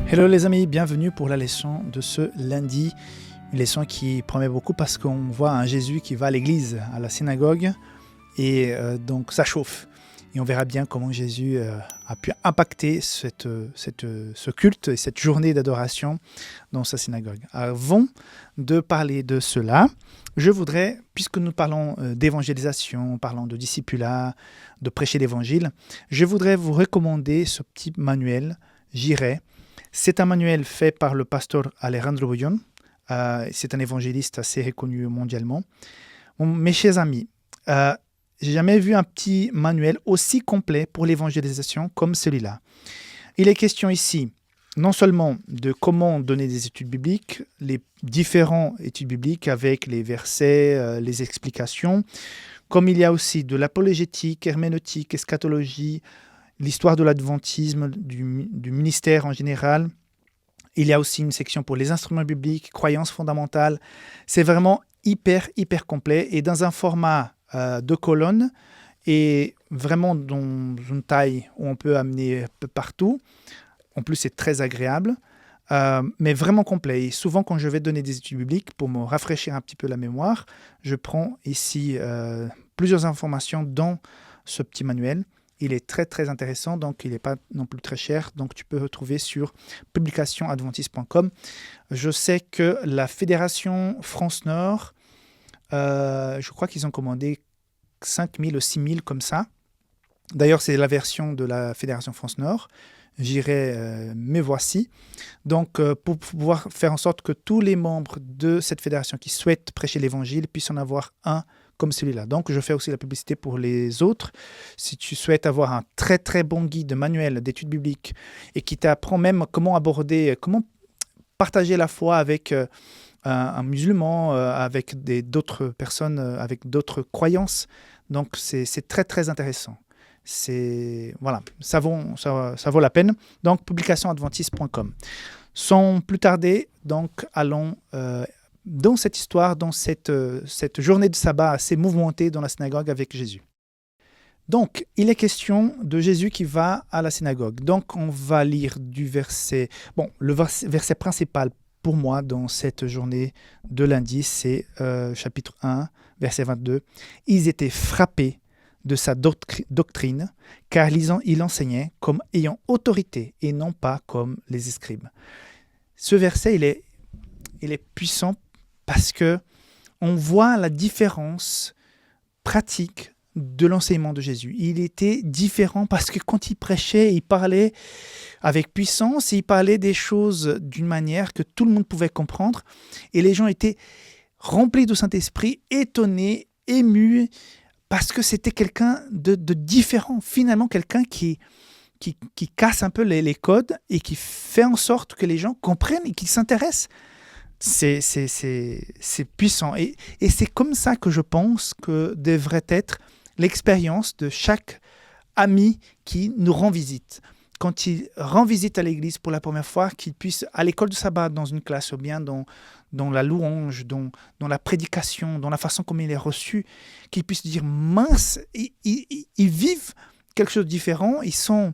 Hello les amis, bienvenue pour la leçon de ce lundi. Une leçon qui promet beaucoup parce qu'on voit un Jésus qui va à l'église, à la synagogue, et donc ça chauffe. Et on verra bien comment Jésus a pu impacter ce culte et cette journée d'adoration dans sa synagogue. Avant de parler de cela, je voudrais, puisque nous parlons d'évangélisation, parlons de discipulat, de prêcher l'évangile, je voudrais vous recommander ce petit manuel, J'irai. C'est un manuel fait par le pasteur Alejandro Bullón. C'est un évangéliste assez reconnu mondialement. Mes chers amis, j'ai jamais vu un petit manuel aussi complet pour l'évangélisation comme celui-là. Il est question ici non seulement de comment donner des études bibliques, les différentes études bibliques avec les versets, les explications, comme il y a aussi de l'apologétique, herméneutique, eschatologie, l'histoire de l'adventisme, du ministère en général. Il y a aussi une section pour les instruments bibliques, croyances fondamentales. C'est vraiment hyper complet et dans un format de colonnes et vraiment dans une taille où on peut amener un peu partout. En plus, c'est très agréable, mais vraiment complet. Et souvent, quand je vais donner des études bibliques, pour me rafraîchir un petit peu la mémoire, je prends ici plusieurs informations dans ce petit manuel. Il est très intéressant, donc il n'est pas non plus très cher. Donc tu peux retrouver sur publicationadventiste.com. Je sais que la Fédération France-Nord, je crois qu'ils ont commandé 5000 ou 6000 comme ça. D'ailleurs, c'est la version de la Fédération France-Nord. J'irai, me voici. Donc, pour pouvoir faire en sorte que tous les membres de cette fédération qui souhaitent prêcher l'évangile puissent en avoir un comme celui-là. Donc, je fais aussi la publicité pour les autres. Si tu souhaites avoir un très bon guide manuel d'études bibliques et qui t'apprend même comment aborder, comment partager la foi avec un musulman, avec d'autres personnes, avec d'autres croyances. Donc, c'est très intéressant. Voilà, ça vaut la peine. Donc, publicationadventiste.com. Sans plus tarder, donc, allons dans cette histoire, dans cette journée de sabbat assez mouvementée dans la synagogue avec Jésus. Donc, il est question de Jésus qui va à la synagogue. Donc, on va lire du verset... Bon, le verset principal pour moi dans cette journée de lundi, c'est chapitre 1, verset 22. « Ils étaient frappés de sa doctrine, car il enseignait comme ayant autorité et non pas comme les scribes. » Ce verset, il est puissant parce que on voit la différence pratique de l'enseignement de Jésus. Il était différent parce que quand il prêchait, il parlait avec puissance, il parlait des choses d'une manière que tout le monde pouvait comprendre et les gens étaient remplis du Saint-Esprit, étonnés, émus, parce que c'était quelqu'un de différent, finalement quelqu'un qui casse un peu les codes et qui fait en sorte que les gens comprennent et qu'ils s'intéressent. C'est puissant. Et c'est comme ça que je pense que devrait être l'expérience de chaque ami qui nous rend visite. Quand il rend visite à l'église pour la première fois, qu'il puisse, à l'école de sabbat, dans une classe, ou bien dans la louange, dans la prédication, dans la façon comme il est reçu, qu'il puisse dire, mince, ils vivent quelque chose de différent, ils sont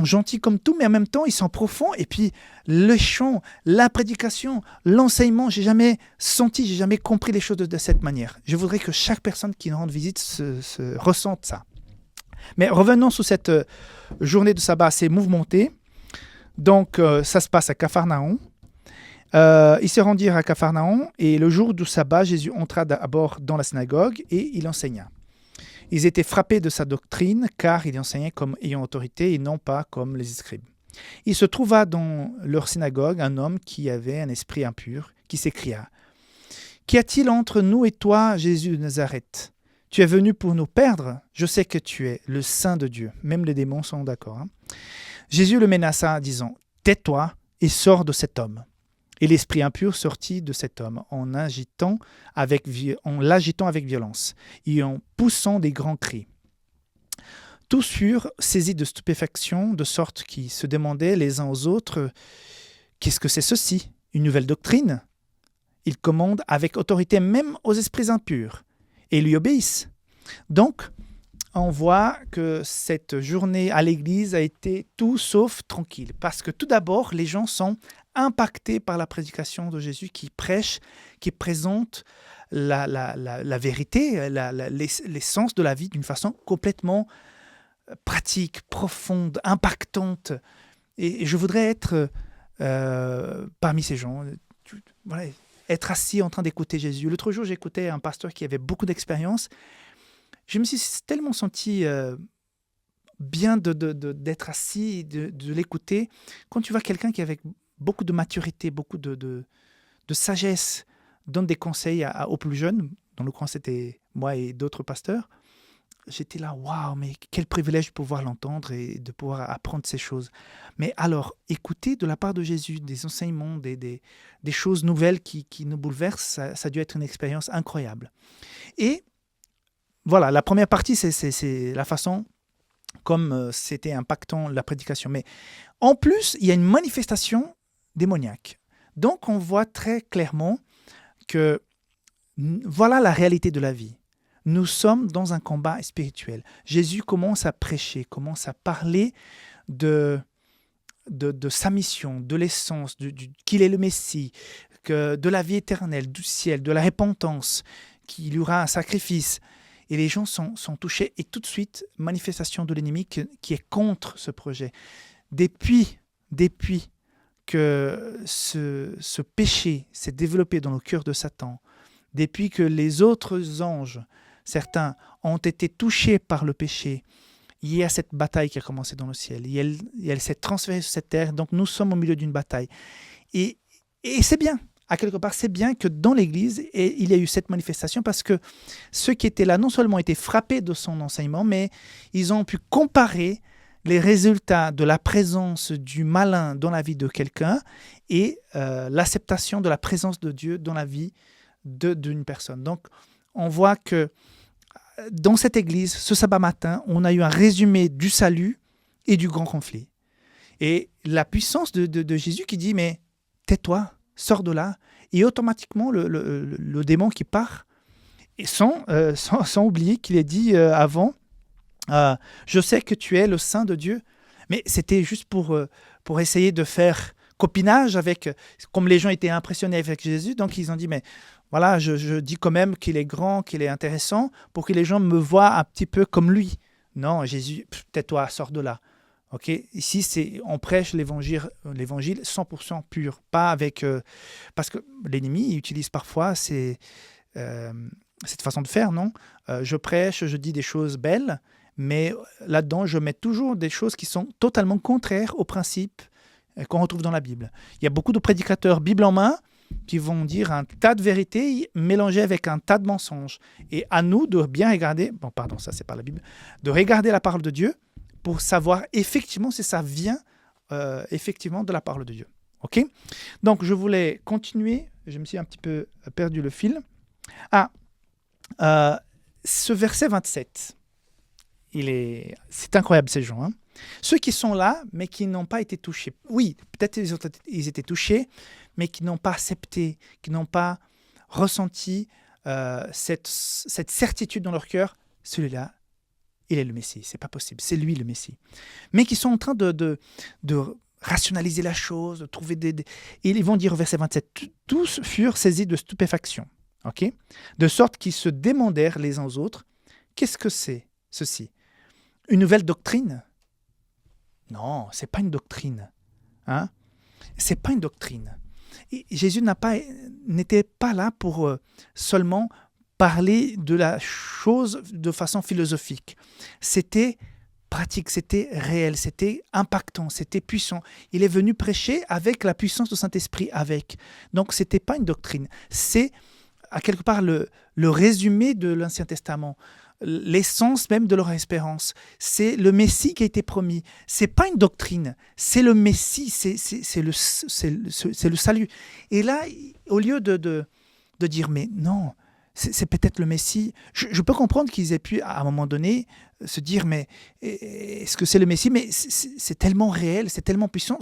gentils comme tout, mais en même temps, ils sont profonds. Et puis, le chant, la prédication, l'enseignement, j'ai jamais compris les choses de cette manière. Je voudrais que chaque personne qui nous rende visite se ressente ça. Mais revenons sur cette journée de sabbat assez mouvementée. Donc, ça se passe à Capharnaüm. Ils se rendirent à Capharnaüm et le jour du sabbat, Jésus entra d'abord dans la synagogue et il enseigna. Ils étaient frappés de sa doctrine, car il enseignait comme ayant autorité et non pas comme les scribes. Il se trouva dans leur synagogue un homme qui avait un esprit impur, qui s'écria « Qu'y a-t-il entre nous et toi, Jésus de Nazareth ? Tu es venu pour nous perdre ? Je sais que tu es le Saint de Dieu. » Même les démons sont d'accord. Jésus le menaça, disant « Tais-toi et sors de cet homme. » Et l'esprit impur sortit de cet homme en l'agitant avec violence et en poussant des grands cris. Tous furent saisis de stupéfaction, de sorte qu'ils se demandaient les uns aux autres « Qu'est-ce que c'est ceci ? Une nouvelle doctrine ?» Il commande avec autorité même aux esprits impurs et lui obéissent. Donc, on voit que cette journée à l'église a été tout sauf tranquille. Parce que tout d'abord, les gens sont impactés par la prédication de Jésus qui prêche, qui présente la vérité, l'essence de la vie d'une façon complètement pratique, profonde, impactante. Et je voudrais être parmi ces gens, voilà, être assis en train d'écouter Jésus. L'autre jour, j'écoutais un pasteur qui avait beaucoup d'expérience. Je me suis tellement senti bien d'être assis, de l'écouter. Quand tu vois quelqu'un qui, avec beaucoup de maturité, beaucoup de sagesse, donne des conseils aux plus jeunes, dans le coin c'était moi et d'autres pasteurs, j'étais là, waouh, mais quel privilège de pouvoir l'entendre et de pouvoir apprendre ces choses. Mais alors, écouter de la part de Jésus des enseignements, des choses nouvelles qui nous bouleversent, ça a dû être une expérience incroyable. Et voilà, la première partie, c'est la façon comme c'était impactant la prédication. Mais en plus, il y a une manifestation démoniaque. Donc, on voit très clairement que voilà la réalité de la vie. Nous sommes dans un combat spirituel. Jésus commence à prêcher, commence à parler de sa mission, de l'essence, qu'il est le Messie, de la vie éternelle, du ciel, de la repentance, qu'il y aura un sacrifice. Et les gens sont touchés et tout de suite, manifestation de l'ennemi qui est contre ce projet. Depuis que ce péché s'est développé dans le cœur de Satan, depuis que les autres anges, certains, ont été touchés par le péché, il y a cette bataille qui a commencé dans le ciel. Elle s'est transférée sur cette terre, donc nous sommes au milieu d'une bataille. Et c'est bien, à quelque part, c'est bien que dans l'Église, il y a eu cette manifestation parce que ceux qui étaient là non seulement étaient frappés de son enseignement, mais ils ont pu comparer les résultats de la présence du malin dans la vie de quelqu'un et l'acceptation de la présence de Dieu dans la vie d'une personne. Donc, on voit que dans cette église, ce sabbat matin, on a eu un résumé du salut et du grand conflit. Et la puissance de Jésus qui dit, mais tais-toi, sors de là. Et automatiquement, le démon qui part, et sans oublier qu'il est dit avant, je sais que tu es le Saint de Dieu. Mais c'était juste pour essayer de faire copinage avec, comme les gens étaient impressionnés avec Jésus, donc ils ont dit, mais voilà, je dis quand même qu'il est grand, qu'il est intéressant, pour que les gens me voient un petit peu comme lui. Non, Jésus, tais-toi, sors de là. Okay? Ici, on prêche l'évangile 100% pur, pas avec... parce que l'ennemi utilise parfois cette façon de faire, non? Je prêche, je dis des choses belles, mais là-dedans, je mets toujours des choses qui sont totalement contraires aux principes qu'on retrouve dans la Bible. Il y a beaucoup de prédicateurs Bible en main qui vont dire un tas de vérités mélangées avec un tas de mensonges. Et à nous de bien regarder, ça c'est pas la Bible, de regarder la parole de Dieu pour savoir effectivement si ça vient effectivement de la parole de Dieu. Ok? Donc je voulais continuer, je me suis un petit peu perdu le fil. Ce verset 27, c'est incroyable ces gens. Hein? Ceux qui sont là, mais qui n'ont pas été touchés. Oui, peut-être ils étaient touchés, mais qui n'ont pas accepté, qui n'ont pas ressenti cette certitude dans leur cœur. Celui-là, il est le Messie. C'est pas possible. C'est lui le Messie. Mais qui sont en train de rationaliser la chose, de trouver et ils vont dire au verset 27, tous furent saisis de stupéfaction. Okay? De sorte qu'ils se demandèrent les uns aux autres, qu'est-ce que c'est ceci? Une nouvelle doctrine? Non, c'est pas une doctrine. Hein? C'est pas une doctrine. Et Jésus n'était pas là pour seulement parler de la chose de façon philosophique. C'était pratique, c'était réel, c'était impactant, c'était puissant. Il est venu prêcher avec la puissance du Saint-Esprit avec. Donc, c'était pas une doctrine. C'est, à quelque part, le résumé de l'Ancien Testament. L'essence même de leur espérance. C'est le Messie qui a été promis. C'est pas une doctrine, c'est le Messie, c'est le salut. Et là, au lieu de dire, mais non, c'est peut-être le Messie, je peux comprendre qu'ils aient pu, à un moment donné, se dire, mais est-ce que c'est le Messie? Mais c'est tellement réel, c'est tellement puissant,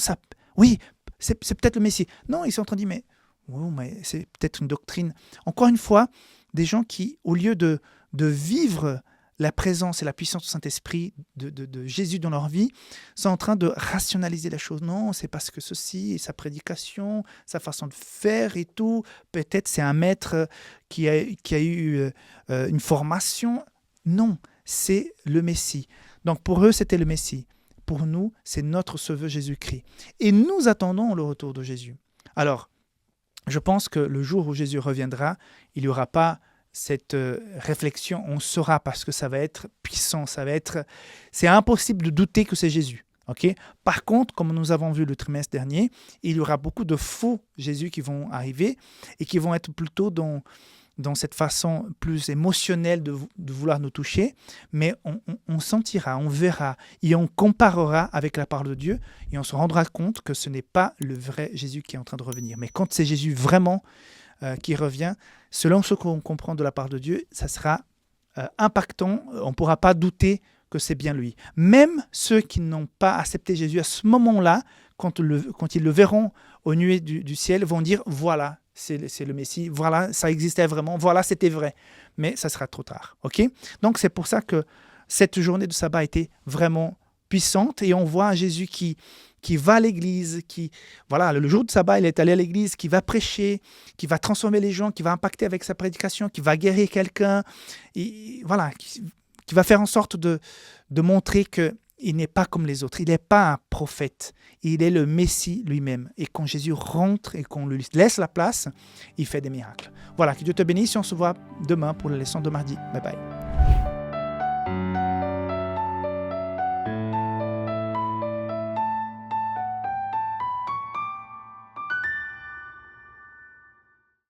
oui, c'est peut-être le Messie. Non, ils sont en train de dire, mais c'est peut-être une doctrine. Encore une fois, des gens qui, au lieu de vivre la présence et la puissance du Saint-Esprit de Jésus dans leur vie sont en train de rationaliser les choses. Non, c'est parce que ceci, et sa prédication, sa façon de faire et tout, peut-être c'est un maître qui a eu une formation. Non, c'est le Messie. Donc pour eux, c'était le Messie. Pour nous, c'est notre Sauveur Jésus-Christ. Et nous attendons le retour de Jésus. Alors, je pense que le jour où Jésus reviendra, il n'y aura pas cette réflexion, on saura parce que ça va être puissant, c'est impossible de douter que c'est Jésus. Okay? Par contre, comme nous avons vu le trimestre dernier, il y aura beaucoup de faux Jésus qui vont arriver et qui vont être plutôt dans cette façon plus émotionnelle de vouloir nous toucher, mais on sentira, on verra et on comparera avec la parole de Dieu et on se rendra compte que ce n'est pas le vrai Jésus qui est en train de revenir. Mais quand c'est Jésus vraiment qui revient, selon ce qu'on comprend de la part de Dieu, ça sera impactant, on ne pourra pas douter que c'est bien lui. Même ceux qui n'ont pas accepté Jésus à ce moment-là, quand ils le verront aux nuées du ciel, vont dire « voilà ». C'est le Messie, voilà, ça existait vraiment, voilà, c'était vrai. Mais ça sera trop tard, ok? Donc, c'est pour ça que cette journée de sabbat a été vraiment puissante et on voit Jésus qui va à l'église, voilà, le jour de sabbat, il est allé à l'église, qui va prêcher, qui va transformer les gens, qui va impacter avec sa prédication, qui va guérir quelqu'un, et voilà, qui va faire en sorte de montrer qu'il n'est pas comme les autres, il n'est pas un prophète, il est le Messie lui-même. Et quand Jésus rentre et qu'on lui laisse la place, il fait des miracles. Voilà, que Dieu te bénisse et on se voit demain pour la leçon de mardi. Bye bye.